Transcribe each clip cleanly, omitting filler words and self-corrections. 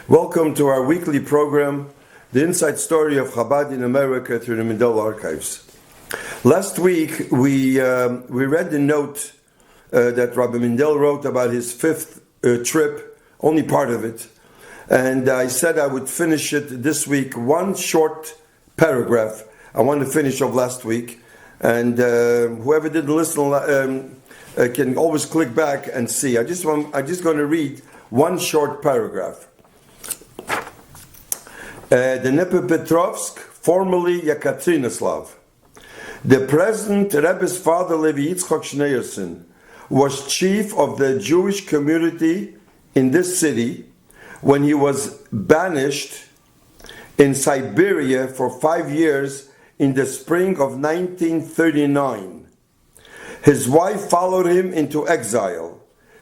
Welcome to our weekly program, The Inside Story of Chabad in America through the Mindel Archives. Last week we read the note that Rabbi Mindel wrote about his fifth trip, only part of it, and I said I would finish it this week, one short paragraph. I want to finish off last week, and whoever didn't listen can always click back and see. I'm just going to read one short paragraph. The Dnipropetrovsk, formerly Yekaterinoslav. The present Rebbe's father, Levi Yitzchak Schneerson, was chief of the Jewish community in this city when he was banished in Siberia for 5 years in the spring of 1939. His wife followed him into exile.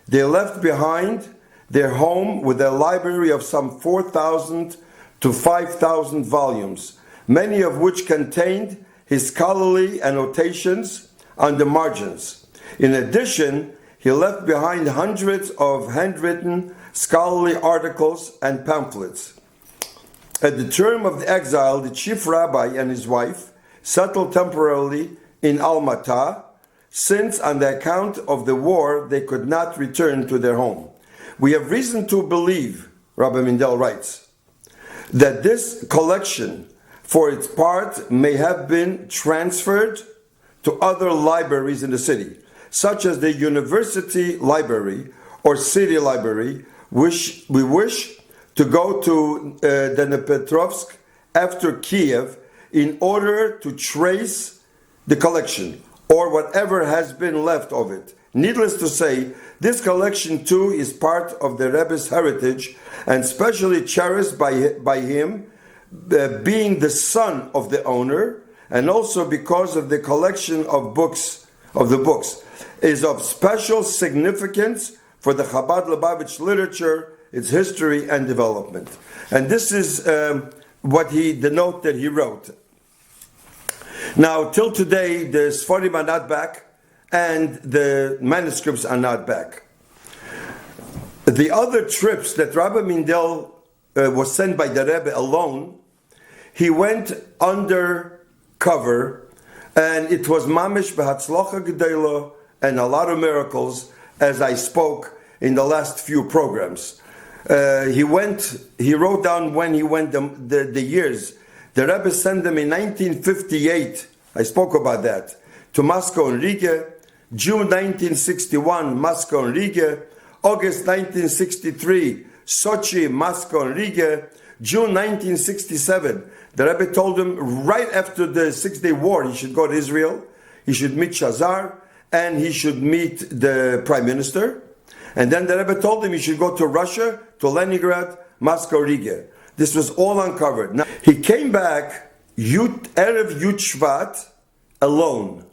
They left behind their home with a library of some 4,000 to 5,000 volumes, many of which contained his scholarly annotations on the margins. In addition, he left behind hundreds of handwritten scholarly articles and pamphlets. At the term of the exile, the chief rabbi and his wife settled temporarily in Almaty, since on the account of the war they could not return to their home. We have reason to believe, Rabbi Mindel writes, that this collection, for its part, may have been transferred to other libraries in the city, such as the University Library or City Library, which we wish to go to Dnipropetrovsk after Kiev in order to trace the collection or whatever has been left of it. Needless to say, this collection too is part of the Rebbe's heritage and specially cherished by him, being the son of the owner, and also because of the collection of the books, is of special significance for the Chabad Lubavitch literature, its history and development. And this is the note that he wrote. Now, till today, the Sfarim are not back, and the manuscripts are not back. The other trips that Rabbi Mindel was sent by the Rebbe alone, he went undercover, and it was mamish behatzlocha gedela and a lot of miracles, as I spoke in the last few programs. He wrote down when he went the years. The Rebbe sent them in 1958, I spoke about that, to Moscow and Riga, June 1961, Moscow and Riga, August 1963, Sochi, Moscow and Riga, June 1967. The Rebbe told him right after the 6-day war he should go to Israel, he should meet Shazar, and he should meet the Prime Minister. And then the Rebbe told him he should go to Russia, to Leningrad, Moscow, Riga. This was all uncovered. Now, he came back Erev Yud Shvat alone,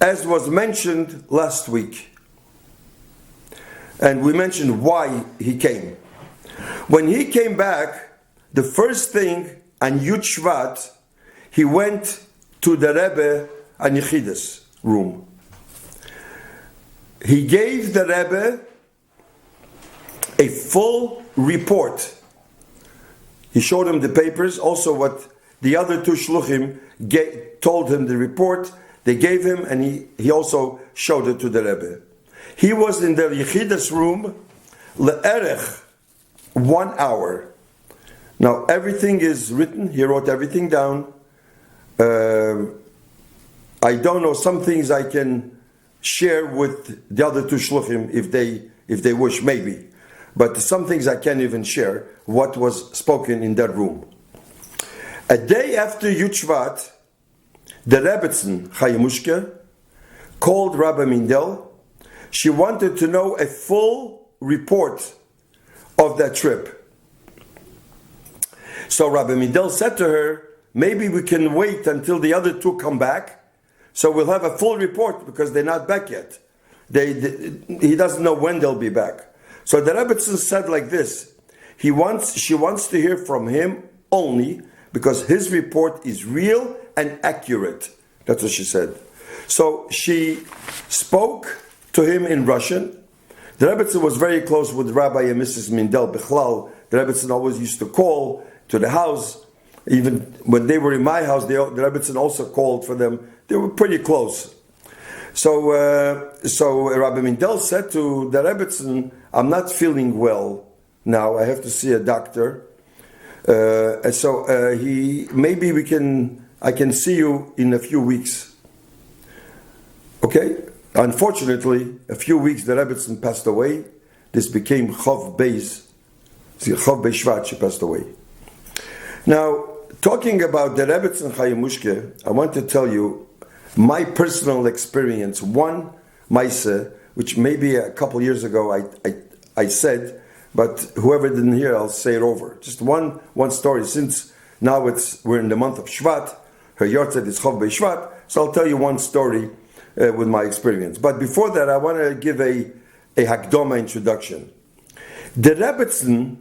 as was mentioned last week. And we mentioned why he came. When he came back, the first thing on Yud Shvat, he went to the Rebbe on Yechidas room. He gave the Rebbe a full report. He showed him the papers, also what the other two shluchim told him the report. They gave him, and he also showed it to the Rebbe. He was in the Yechidas room, le'erech, 1 hour. Now everything is written. He wrote everything down. I don't know, some things I can share with the other two shluchim if they wish, maybe. But some things I can't even share what was spoken in that room. A day after Yud Shvat, the Rebbetzin, Chayimushke, called Rabbi Mindel. She wanted to know a full report of that trip. So Rabbi Mindel said to her, maybe we can wait until the other two come back, so we'll have a full report because they're not back yet. He doesn't know when they'll be back. So the Rebbetzin said like this, she wants to hear from him only because his report is real and accurate. That's what she said. So she spoke to him in Russian. The Rebbetzin was very close with Rabbi and Mrs. Mindel Bichlal. the Rebbetzin always used to call to the house. Even when they were in my house, the Rebbetzin also called for them. They were pretty close. So Rabbi Mindel said to the Rebbetzin, I'm not feeling well now. I have to see a doctor. I can see you in a few weeks. Okay? Unfortunately, a few weeks the Rebbetzin passed away. This became Chav Beis Shvat, she passed away. Now, talking about the Rebbetzin Chayimushke, I want to tell you my personal experience. One Maise, which maybe a couple years ago I said, but whoever didn't hear, I'll say it over. Just one story. Since now we're in the month of Shvat, her Yortzeit is Chav Beis Shvat, so I'll tell you one story with my experience. But before that, I want to give a Hakdoma introduction. The Rebbetzin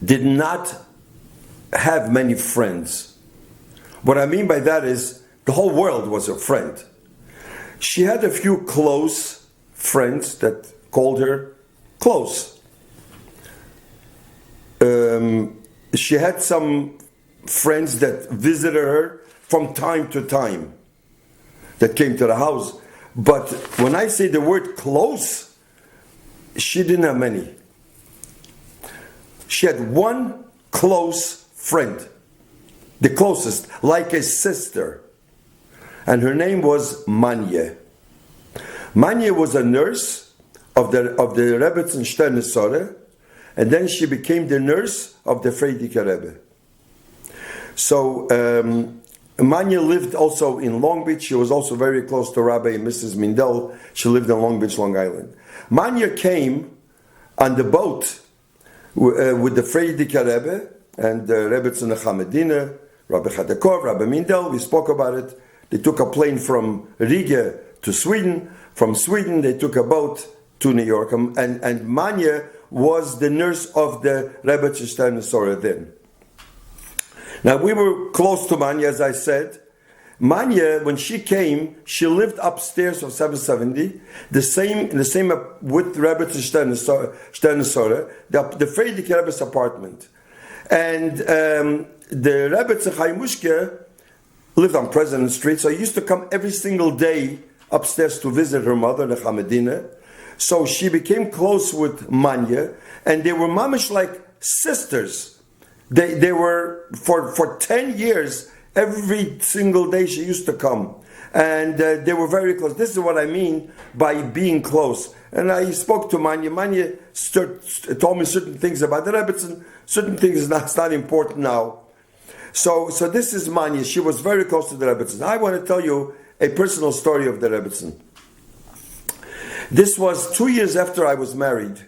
did not have many friends. What I mean by that is the whole world was her friend. She had a few close friends that called her close. She had some friends that visited her from time to time, that came to the house. But when I say the word close, she didn't have many. She had one close friend, the closest, like a sister. And her name was Manye. Manye was a nurse of the Rebbetzin Shterne Sore, and then she became the nurse of the Freidike Rebbe. So Manya lived also in Long Beach. She was also very close to Rabbi and Mrs. Mindel. She lived in Long Beach, Long Island. Manya came on the boat with the Freidike Rebbe and Rebbetzin Chamedina, Rabbi Chadakov, Rabbi Mindel. We spoke about it. They took a plane from Riga to Sweden. From Sweden, they took a boat to New York. And Manya was the nurse of the Rebbetzin Shterne Sore then. Now, we were close to Manya, as I said. Manya, when she came, she lived upstairs of 770, the same with Rebbetzin Shterne Sore, the Freidike Rebbe's apartment. And the Rebbetzin Chayimushke lived on President Street, so he used to come every single day upstairs to visit her mother, the Chamedina. So she became close with Manya, and they were mamish like sisters. They were, for 10 years, every single day she used to come. And they were very close. This is what I mean by being close. And I spoke to Manya. Manya told me certain things about the Rebbetzin, certain things that's not important now. So this is Manya. She was very close to the Rebbetzin. I want to tell you a personal story of the Rebbetzin. This was 2 years after I was married.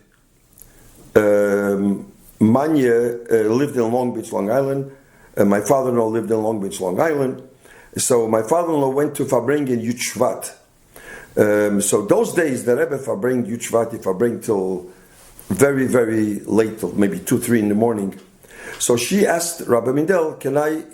Manya lived in Long Beach, Long Island. My father-in-law lived in Long Beach, Long Island. So my father-in-law went to Farbringen Yud Shvat. So those days, the Rebbe Farbring Yud Shvat, he Farbring till very, very late, till maybe 2, 3 in the morning. So she asked Rabbi Mindel,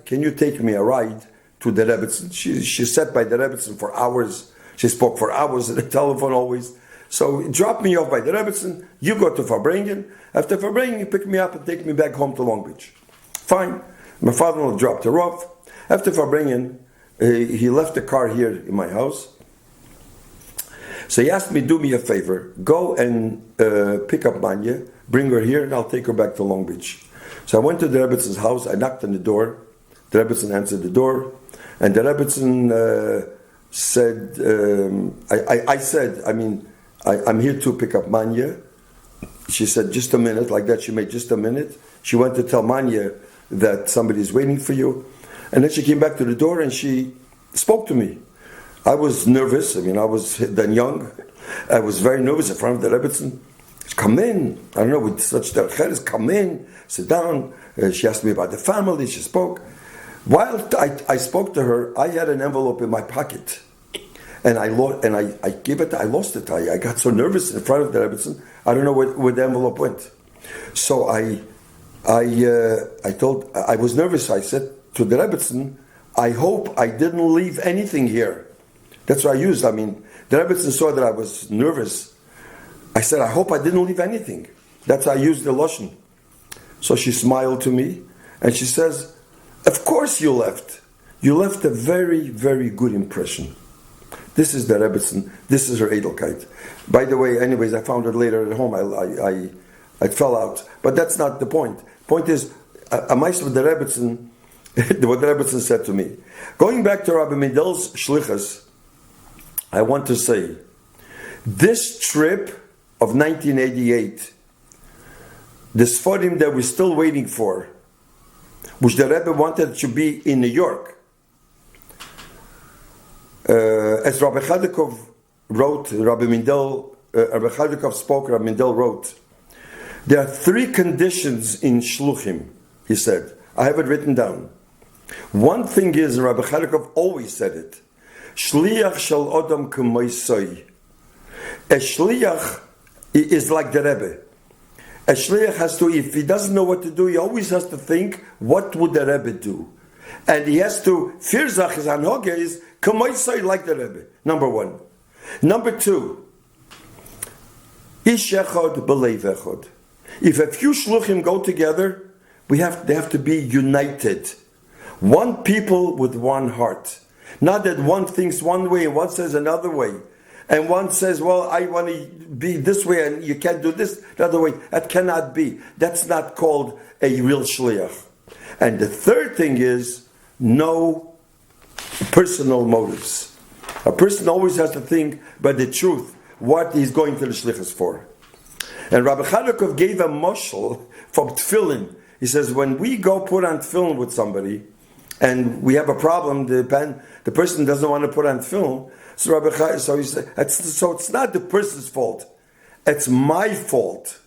can you take me a ride to the Rebbetzin? She sat by the Rebbetzin for hours. She spoke for hours on the telephone always. So drop me off by the Rebbetzin. You go to Farbringen. After Farbringen, you pick me up and take me back home to Long Beach. Fine. My father-in-law dropped her off. After Farbringen, he left the car here in my house. So he asked me, do me a favor. Go and pick up Manya, bring her here, and I'll take her back to Long Beach. So I went to the Rebbetzins house. I knocked on the door. The Rebbetzin answered the door. And the Rebbetzin said, I said, I'm here to pick up Manya. She said, just a minute, like that. She made just a minute. She went to tell Manya that somebody's waiting for you. And then she came back to the door and she spoke to me. I was nervous. I was then young. I was very nervous in front of the Rebbetzin. Come in. I don't know, with such derech, come in, sit down. She asked me about the family. She spoke. While I spoke to her, I had an envelope in my pocket. And I gave it. I lost it. I got so nervous in front of the Rebbetzin. I don't know where the envelope went. So I was nervous. I said to the Rebbetzin, I hope I didn't leave anything here. That's what I used. The Rebbetzin saw that I was nervous. I said, I hope I didn't leave anything. That's how I used the Lashon. So she smiled to me, and she says, of course you left. You left a very, very good impression. This is the Rebbetzin. This is her Edelkeit. By the way, anyways, I found her later at home. I fell out. But that's not the point. Point is, a mice with the Rebbetzin, what the Rebbetzin said to me. Going back to Rabbi Mendel's Shlichus, I want to say, this trip of 1988, the Sforim that we're still waiting for, which the Rebbe wanted to be in New York, as Rabbi Chadikov wrote, Rabbi Chadikov spoke, Rabbi Mendel wrote, there are 3 conditions in Shluchim, he said. I have it written down. One thing is, Rabbi Chadikov always said it, Shliach shel Odom k'moisoi. A Shliach is like the Rebbe. A Shliach has to, if he doesn't know what to do, he always has to think, what would the Rebbe do? And he has to, Firzach his Anhoge is, k'moisoi like the Rebbe, number 1. Number 2, Ish echod b'leiv echod. If a few Shluchim go together, they have to be united. One people with one heart. Not that one thinks one way and one says another way. And one says, well, I want to be this way and you can't do this the other way. That cannot be. That's not called a real shliach. And the third thing is, no personal motives. A person always has to think by the truth, what he's going to the shlichus for. And Rabbi Chadikov gave a mashal from tefillin. He says, when we go put on tefillin with somebody, and we have a problem, the person doesn't want to put on tefillin, so Rabbi Chai, so he said, so it's not the person's fault. It's my fault.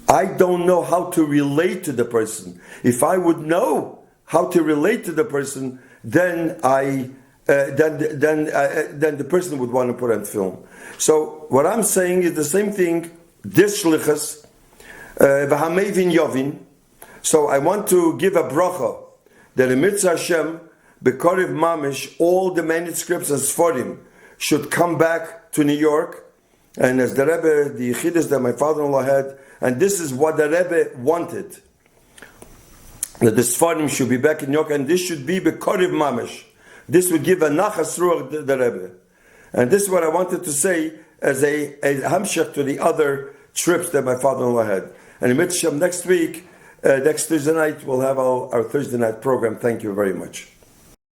I don't know how to relate to the person. If I would know how to relate to the person, then the person would want to put on tefillin. So what I'm saying is the same thing. This shlichus, v'hamevin yovin. So I want to give a bracha that in Mitzvah Hashem, B'Korev Mamish, all the manuscripts and Sforim should come back to New York. And as the Rebbe, the Yechidus that my father-in-law had, and this is what the Rebbe wanted, that the Sforim should be back in New York, and this should be B'Korev Mamish. This would give a nachas ruach to the Rebbe. And this is what I wanted to say as a hamshach to the other trips that my father-in-law had. And in Mitzvah next week, next Thursday night, we'll have our Thursday night program. Thank you very much.